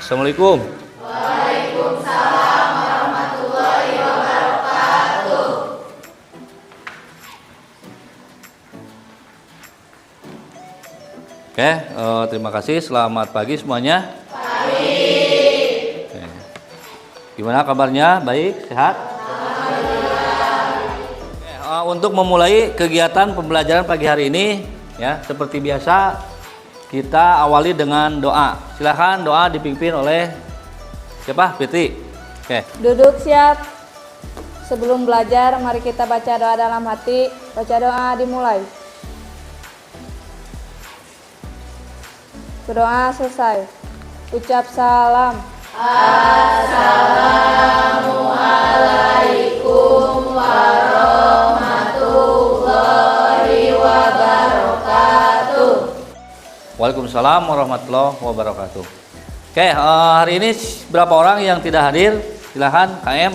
Assalamualaikum. Waalaikumsalam warahmatullahi wabarakatuh. Oke, terima kasih. Selamat pagi semuanya. Pagi. Oke. Gimana kabarnya? Baik, sehat? Oke, untuk memulai kegiatan pembelajaran pagi hari ini, ya seperti biasa kita awali dengan doa. Silahkan doa dipimpin oleh siapa? Fitri. Oke. Duduk siap. Sebelum belajar, mari kita baca doa dalam hati. Baca doa dimulai. Berdoa selesai. Ucap salam. Assalamualaikum warahmatullahi wabarakatuh. Waalaikumsalam warahmatullahi wabarakatuh. Oke, hari ini berapa orang yang tidak hadir? Silahkan KM.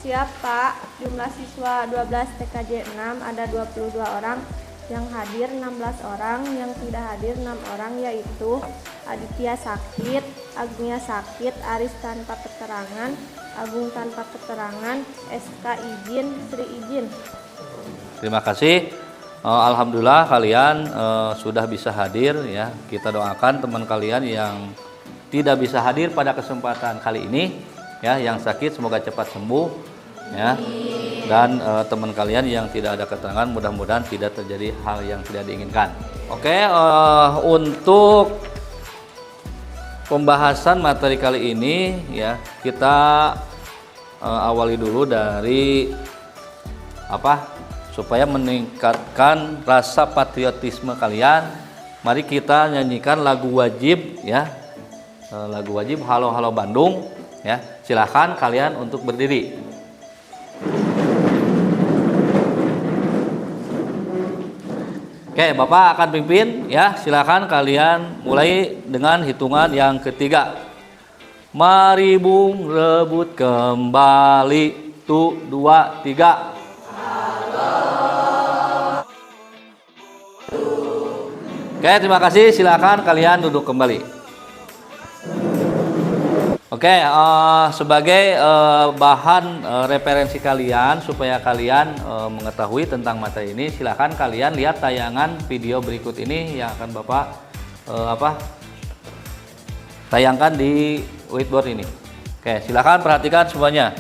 Siap Pak, jumlah siswa 12 TKJ 6 ada 22 orang, yang hadir 16 orang, yang tidak hadir 6 orang, yaitu Aditya sakit, Agnia sakit, Aris tanpa keterangan, Agung tanpa keterangan, SK izin, Sri izin. Terima kasih. Alhamdulillah kalian sudah bisa hadir ya. Kita doakan teman kalian yang tidak bisa hadir pada kesempatan kali ini ya, yang sakit semoga cepat sembuh ya. Dan teman kalian yang tidak ada keterangan mudah-mudahan tidak terjadi hal yang tidak diinginkan. Oke, untuk pembahasan materi kali ini ya, kita awali dulu dari apa? Supaya meningkatkan rasa patriotisme kalian, mari kita nyanyikan lagu wajib ya. Lagu wajib Halo Halo Bandung ya. Silahkan kalian untuk berdiri. Oke, Bapak akan pimpin ya. Silakan kalian mulai dengan hitungan yang ketiga. Mari Bung rebut kembali. 1, 2, 3. Oke, terima kasih. Silakan kalian duduk kembali. Oke, sebagai bahan referensi kalian supaya kalian mengetahui tentang materi ini, silakan kalian lihat tayangan video berikut ini yang akan Bapak tayangkan di whiteboard ini. Oke, silakan perhatikan semuanya.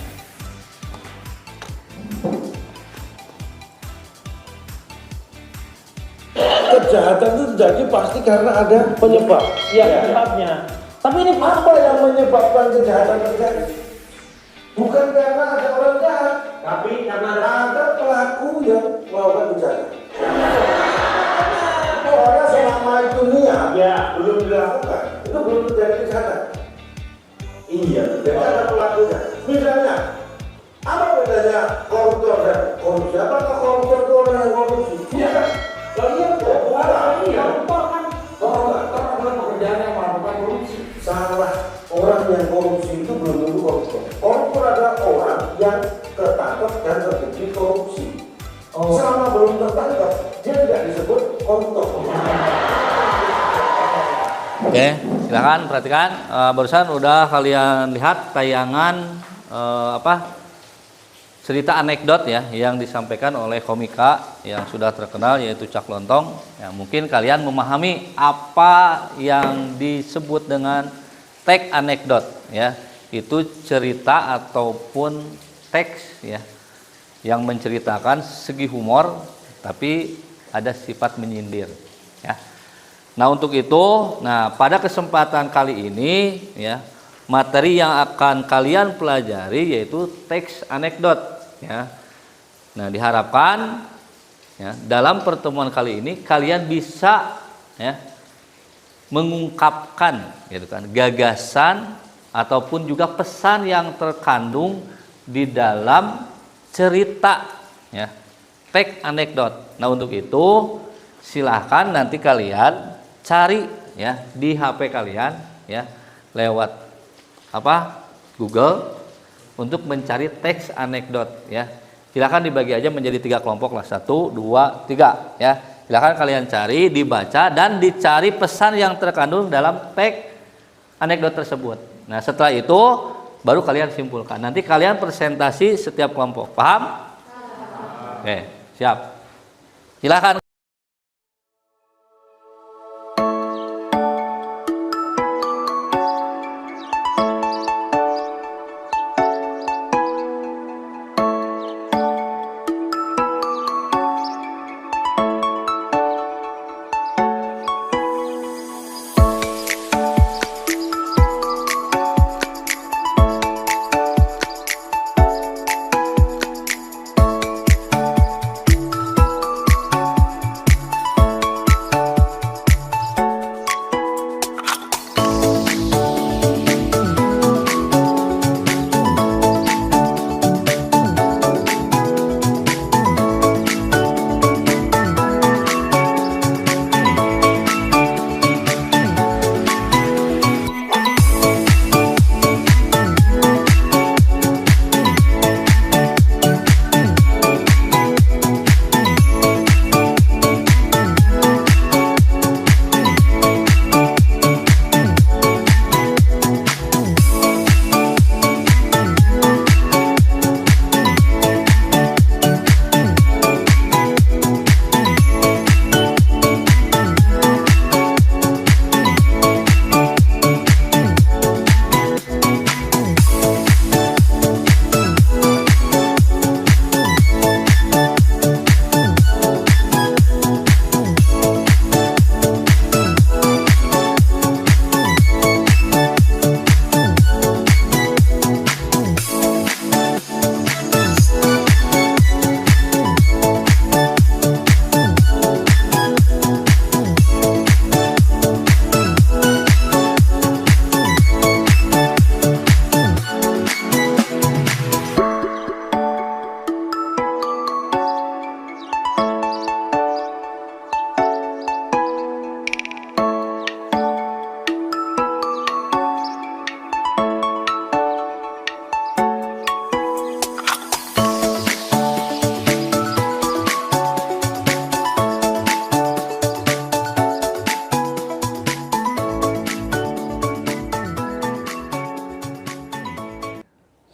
Kejahatan itu terjadi pasti karena ada penyebab. Iya, penyebabnya. Tapi ini Apa yang menyebabkan kejahatan terjadi? Bukan karena ada orang jahat, tapi karena ada pelaku yang melakukan kejahatan. Orang selama itu niat ya belum dilakukan, itu belum terjadi kejahatan. Iya, jadi ada pelakunya. Misalnya, apa bedanya koruptor dan korupsi? Apakah koruptor itu orang yang korupsi? Iya kan? Kalian koruptor kan pekerjaan yang melakukan korupsi. salah. Orang yang korupsi itu belum tentu koruptor. Koruptor adalah orang yang tertangkap dan terbukti korupsi. Selama belum tertangkap, dia tidak disebut koruptor. Oke, silakan perhatikan. Barusan udah kalian lihat tayangan cerita anekdot ya yang disampaikan oleh komika yang sudah terkenal yaitu Cak Lontong. Ya, mungkin kalian memahami apa yang disebut dengan teks anekdot ya. Itu cerita ataupun teks ya yang menceritakan segi humor tapi ada sifat menyindir ya. Nah, untuk itu, pada kesempatan kali ini ya, materi yang akan kalian pelajari yaitu teks anekdot ya. Nah, diharapkan ya, dalam pertemuan kali ini kalian bisa ya mengungkapkan gitu kan gagasan ataupun juga pesan yang terkandung di dalam cerita ya, teks anekdot. Nah, untuk itu silahkan nanti kalian cari ya di HP kalian ya lewat Google untuk mencari teks anekdot ya. Silakan dibagi aja menjadi 3 kelompok lah, 1, 2, 3 ya. Silakan kalian cari, dibaca dan dicari pesan yang terkandung dalam teks anekdot tersebut. Nah, setelah itu baru kalian simpulkan. Nanti kalian presentasi setiap kelompok. Paham? Oke, siap. Silakan.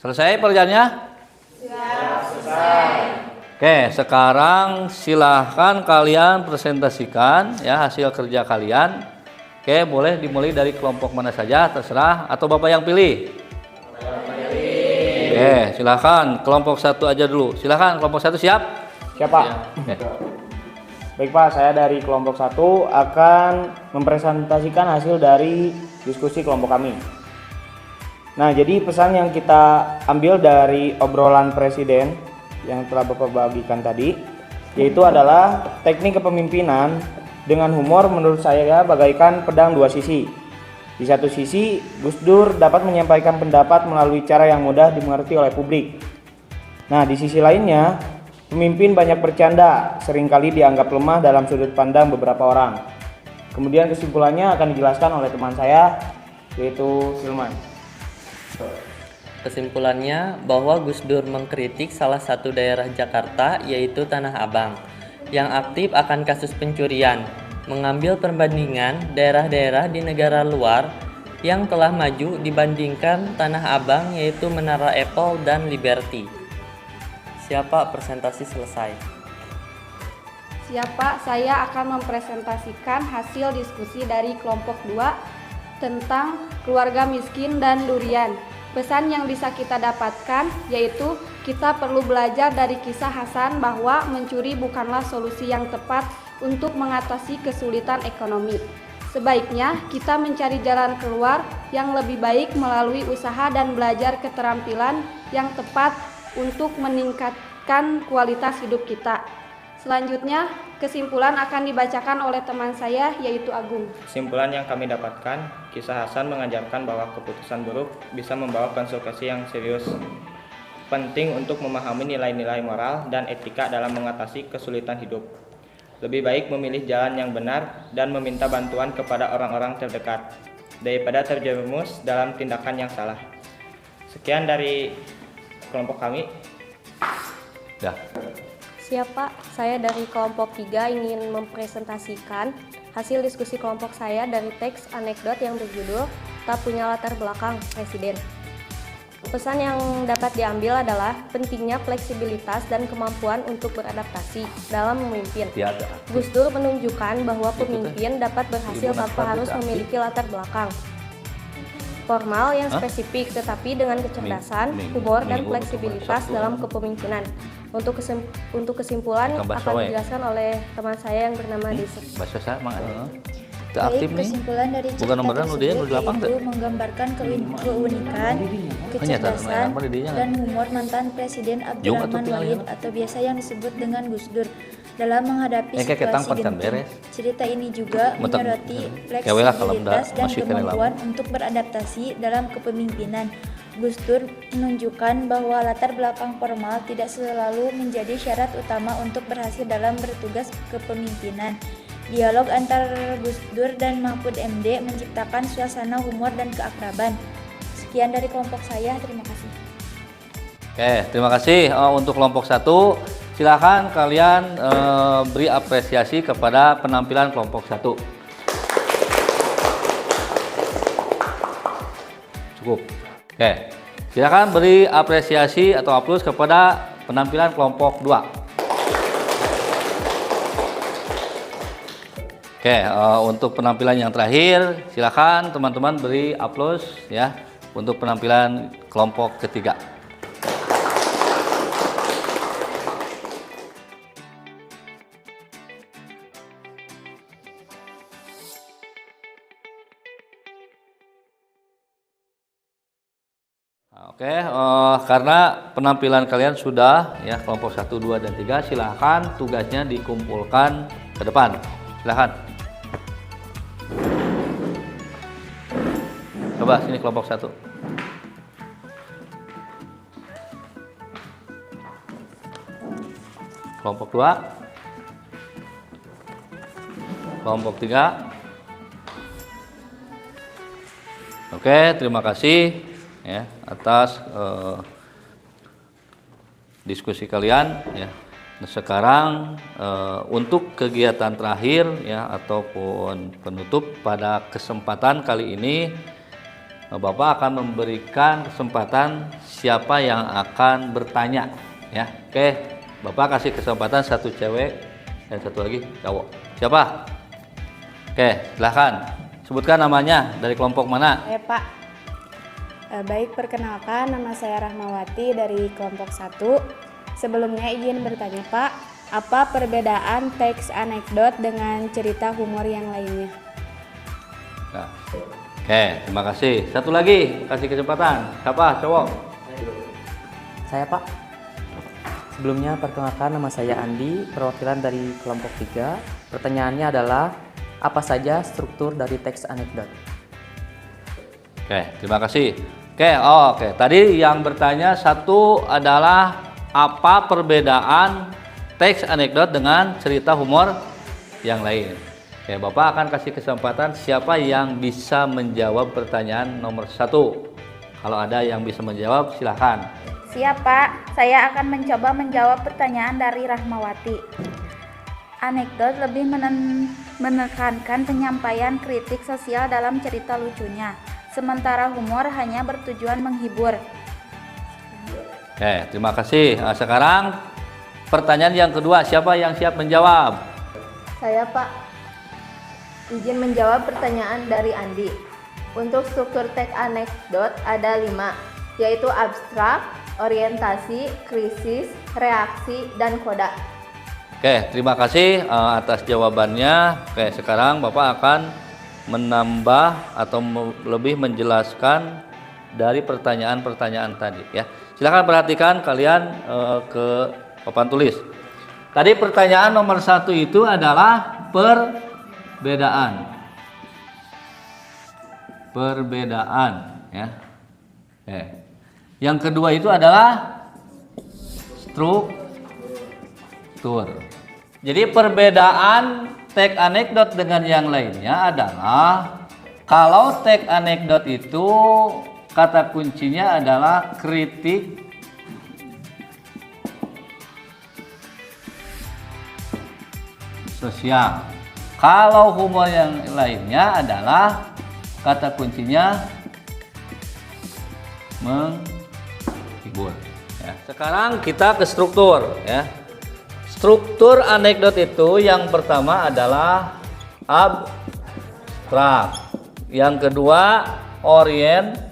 Selesai pekerjaannya? Siap, selesai. Oke, sekarang silahkan kalian presentasikan ya hasil kerja kalian. Oke, boleh dimulai dari kelompok mana saja, terserah, atau Bapak yang pilih? Oke, silahkan kelompok 1 aja dulu. Silahkan kelompok 1 siap? Siap, Pak. Oke. Baik, Pak, saya dari kelompok 1 akan mempresentasikan hasil dari diskusi kelompok kami. Nah, jadi pesan yang kita ambil dari obrolan presiden yang telah Bapak bagikan tadi, yaitu adalah teknik kepemimpinan dengan humor menurut saya bagaikan pedang dua sisi. Di satu sisi, Gus Dur dapat menyampaikan pendapat melalui cara yang mudah dimengerti oleh publik. Nah, di sisi lainnya, pemimpin banyak bercanda, seringkali dianggap lemah dalam sudut pandang beberapa orang. Kemudian kesimpulannya akan dijelaskan oleh teman saya, yaitu Silman. Kesimpulannya bahwa Gus Dur mengkritik salah satu daerah Jakarta yaitu Tanah Abang yang aktif akan kasus pencurian, mengambil perbandingan daerah-daerah di negara luar yang telah maju dibandingkan Tanah Abang yaitu Menara Apple dan Liberty. Siapa presentasi selesai? Siapa? Saya akan mempresentasikan hasil diskusi dari kelompok 2 tentang keluarga miskin dan durian. Pesan yang bisa kita dapatkan yaitu kita perlu belajar dari kisah Hasan bahwa mencuri bukanlah solusi yang tepat untuk mengatasi kesulitan ekonomi. Sebaiknya kita mencari jalan keluar yang lebih baik melalui usaha dan belajar keterampilan yang tepat untuk meningkatkan kualitas hidup kita. Selanjutnya, kesimpulan akan dibacakan oleh teman saya yaitu Agung. Kesimpulan yang kami dapatkan, kisah Hasan mengajarkan bahwa keputusan buruk bisa membawa konsekuensi yang serius. Penting untuk memahami nilai-nilai moral dan etika dalam mengatasi kesulitan hidup. Lebih baik memilih jalan yang benar dan meminta bantuan kepada orang-orang terdekat daripada terjerumus dalam tindakan yang salah. Sekian dari kelompok kami. Ya. Siapa? Saya dari kelompok 3 ingin mempresentasikan hasil diskusi kelompok saya dari teks anekdot yang berjudul tak punya latar belakang presiden. Pesan yang dapat diambil adalah pentingnya fleksibilitas dan kemampuan untuk beradaptasi dalam memimpin. Tiada. Gus Dur menunjukkan bahwa pemimpin dapat berhasil tanpa harus memiliki latar belakang formal yang spesifik, tetapi dengan kecerdasan, humor, dan fleksibilitas dalam kepemimpinan. Untuk kesimpulan akan dijelaskan oleh teman saya yang bernama Desi. Bahasa saya mang Baik, kesimpulan dari cerita tersebut yaitu menggambarkan keunikan, kecerdasan, dan humor mantan Presiden Abdurrahman Wahid atau biasa yang disebut dengan Gus Dur dalam menghadapi situasi genting. Cerita ini juga menyoroti fleksibilitas dan kemampuan untuk beradaptasi dalam kepemimpinan. Gus Dur menunjukkan bahwa latar belakang formal tidak selalu menjadi syarat utama untuk berhasil dalam bertugas kepemimpinan. Dialog antara Gus Dur dan Mahfud MD menciptakan suasana humor dan keakraban. Sekian dari kelompok saya, terima kasih. Oke, terima kasih untuk kelompok 1. Silakan kalian beri apresiasi kepada penampilan kelompok 1. Cukup. Oke, silakan beri apresiasi atau aplaus kepada penampilan kelompok 2. Oke, untuk penampilan yang terakhir, silakan teman-teman beri aplaus ya untuk penampilan kelompok ketiga. Oke, karena penampilan kalian sudah ya kelompok 1, 2, dan 3, silahkan tugasnya dikumpulkan ke depan. Silahkan. Coba sini kelompok 1. Kelompok 2. Kelompok 3. Oke, terima kasih ya atas diskusi kalian ya. Nah, sekarang untuk kegiatan terakhir ya ataupun penutup pada kesempatan kali ini, Bapak akan memberikan kesempatan siapa yang akan bertanya ya. Oke, Bapak kasih kesempatan satu cewek dan satu lagi cowok. Siapa? Oke, silahkan sebutkan namanya, dari kelompok mana? Pak. Baik, perkenalkan, nama saya Rahmawati dari kelompok 1. Sebelumnya izin bertanya Pak, apa perbedaan teks anekdot dengan cerita humor yang lainnya? Nah. Oke, terima kasih. Satu lagi, kasih kesempatan. Siapa? Cowok? Saya Pak. Sebelumnya perkenalkan, nama saya Andi, perwakilan dari kelompok 3. Pertanyaannya adalah, apa saja struktur dari teks anekdot? Oke, terima kasih. Oke. Tadi yang bertanya satu adalah apa perbedaan teks anekdot dengan cerita humor yang lain. Oke, Bapak akan kasih kesempatan siapa yang bisa menjawab pertanyaan nomor 1. Kalau ada yang bisa menjawab, silahkan. Siap Pak, saya akan mencoba menjawab pertanyaan dari Rahmawati. Anekdot lebih menekankan penyampaian kritik sosial dalam cerita lucunya, sementara humor hanya bertujuan menghibur. Oke, terima kasih. Nah, sekarang pertanyaan yang kedua, siapa yang siap menjawab? Saya Pak. Izin menjawab pertanyaan dari Andi. Untuk struktur teks anekdot ada 5, yaitu abstrak, orientasi, krisis, reaksi, dan koda. Oke, terima kasih atas jawabannya. Oke, sekarang Bapak akan menambah atau lebih menjelaskan dari pertanyaan-pertanyaan tadi ya. Silakan perhatikan kalian ke papan tulis. Tadi pertanyaan nomor 1 itu adalah perbedaan ya. Yang kedua itu adalah struktur. Jadi perbedaan teks anekdot dengan yang lainnya adalah kalau teks anekdot itu kata kuncinya adalah kritik sosial. Kalau humor yang lainnya adalah kata kuncinya menghibur. Ya, sekarang kita ke struktur. Ya. Struktur anekdot itu yang pertama adalah abstrak, yang kedua orientasi,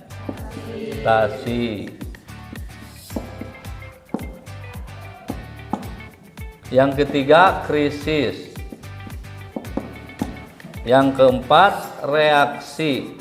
yang ketiga krisis, yang keempat reaksi.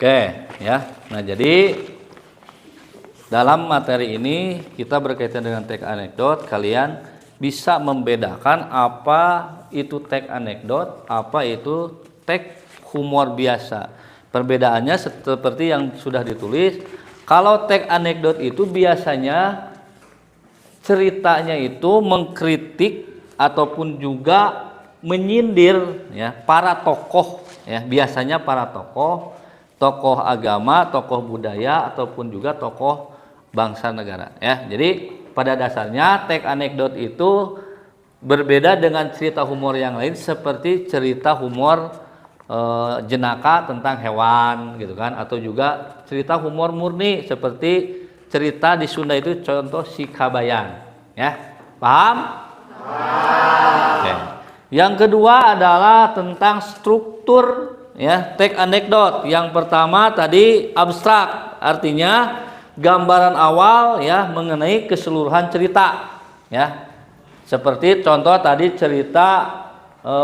Oke, ya. Nah, jadi dalam materi ini kita berkaitan dengan teks anekdot, kalian bisa membedakan apa itu teks anekdot, apa itu teks humor biasa. Perbedaannya seperti yang sudah ditulis. Kalau teks anekdot itu biasanya ceritanya itu mengkritik ataupun juga menyindir ya para tokoh ya, biasanya para tokoh agama, tokoh budaya ataupun juga tokoh bangsa negara ya. Jadi pada dasarnya teks anekdot itu berbeda dengan cerita humor yang lain, seperti cerita humor jenaka tentang hewan gitu kan, atau juga cerita humor murni seperti cerita di Sunda itu contoh si Kabayan ya. Paham? Oke. Yang kedua adalah tentang struktur ya teks anekdot. Yang pertama tadi abstrak, artinya gambaran awal ya mengenai keseluruhan cerita ya. Seperti contoh tadi cerita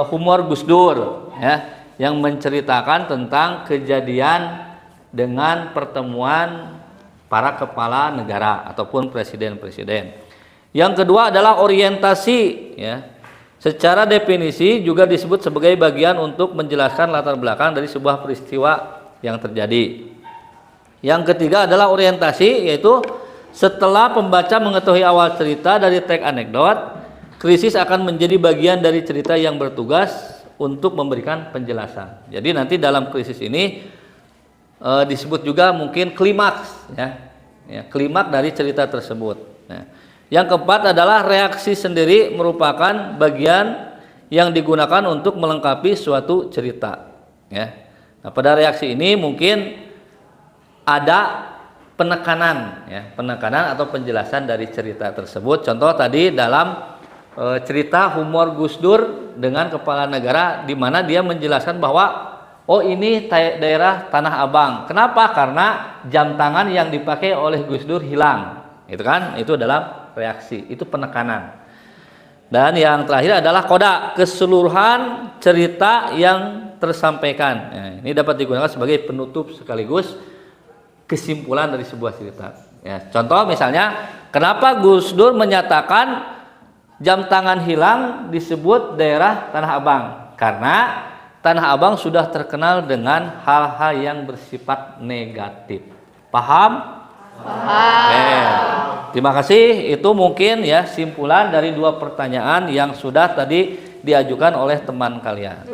humor Gus Dur ya, yang menceritakan tentang kejadian dengan pertemuan para kepala negara ataupun presiden-presiden. Yang kedua adalah orientasi ya. Secara definisi juga disebut sebagai bagian untuk menjelaskan latar belakang dari sebuah peristiwa yang terjadi. Yang ketiga adalah orientasi, yaitu setelah pembaca mengetahui awal cerita dari teks anekdot, krisis akan menjadi bagian dari cerita yang bertugas untuk memberikan penjelasan. Jadi nanti dalam krisis ini disebut juga mungkin klimaks ya, klimaks dari cerita tersebut. Nah, yang keempat adalah reaksi sendiri, merupakan bagian yang digunakan untuk melengkapi suatu cerita ya. Nah, pada reaksi ini mungkin ada penekanan ya, penekanan atau penjelasan dari cerita tersebut. Contoh tadi dalam cerita humor Gus Dur dengan kepala negara, di mana dia menjelaskan bahwa oh ini daerah Tanah Abang. Kenapa? Karena jam tangan yang dipakai oleh Gus Dur hilang. Itu kan? Itu dalam reaksi, itu penekanan. Dan yang terakhir adalah koda, keseluruhan cerita yang tersampaikan. Nah, ini dapat digunakan sebagai penutup sekaligus kesimpulan dari sebuah cerita. Ya, contoh misalnya, kenapa Gus Dur menyatakan jam tangan hilang disebut daerah Tanah Abang? Karena Tanah Abang sudah terkenal dengan hal-hal yang bersifat negatif. Paham? Terima kasih. Itu mungkin ya simpulan dari dua pertanyaan yang sudah tadi diajukan oleh teman kalian.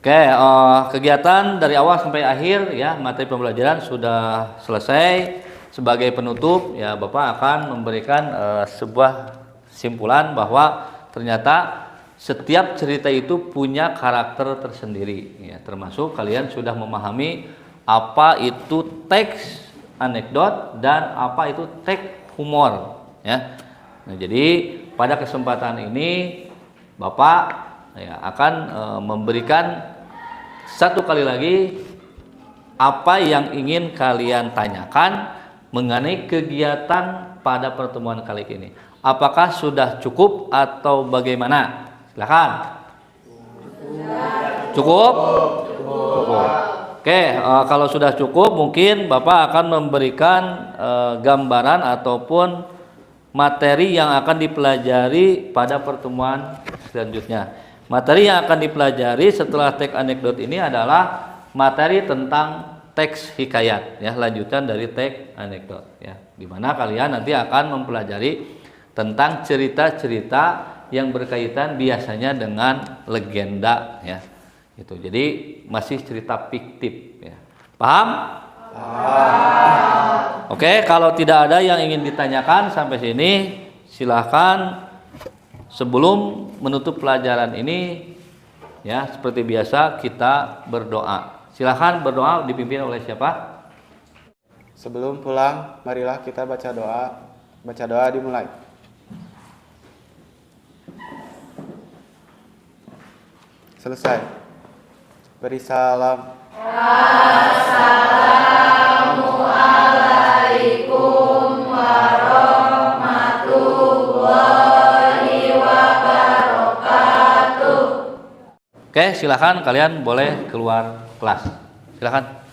Kegiatan dari awal sampai akhir ya, materi pembelajaran sudah selesai. Sebagai penutup ya, Bapak akan memberikan sebuah simpulan bahwa ternyata setiap cerita itu punya karakter tersendiri ya, termasuk kalian sudah memahami apa itu teks anekdot dan apa itu teks humor ya. Nah, jadi pada kesempatan ini Bapak ya, akan memberikan satu kali lagi apa yang ingin kalian tanyakan mengenai kegiatan pada pertemuan kali ini. Apakah sudah cukup atau bagaimana? Silakan. Cukup? Cukup. Kalau sudah cukup, mungkin Bapak akan memberikan gambaran ataupun materi yang akan dipelajari pada pertemuan selanjutnya. Materi yang akan dipelajari setelah teks anekdot ini adalah materi tentang teks hikayat ya, lanjutan dari teks anekdot ya, dimana kalian nanti akan mempelajari tentang cerita-cerita yang berkaitan biasanya dengan legenda ya, itu jadi masih cerita fiktif ya. Paham? Oke, kalau tidak ada yang ingin ditanyakan sampai sini, silahkan sebelum menutup pelajaran ini ya, seperti biasa kita berdoa. Silahkan berdoa, dipimpin oleh siapa? Sebelum pulang, marilah kita baca doa. Baca doa dimulai. Selesai. Beri salam. Assalamualaikum warahmatullahi wabarakatuh. Oke, silahkan kalian boleh keluar kelas. Silahkan.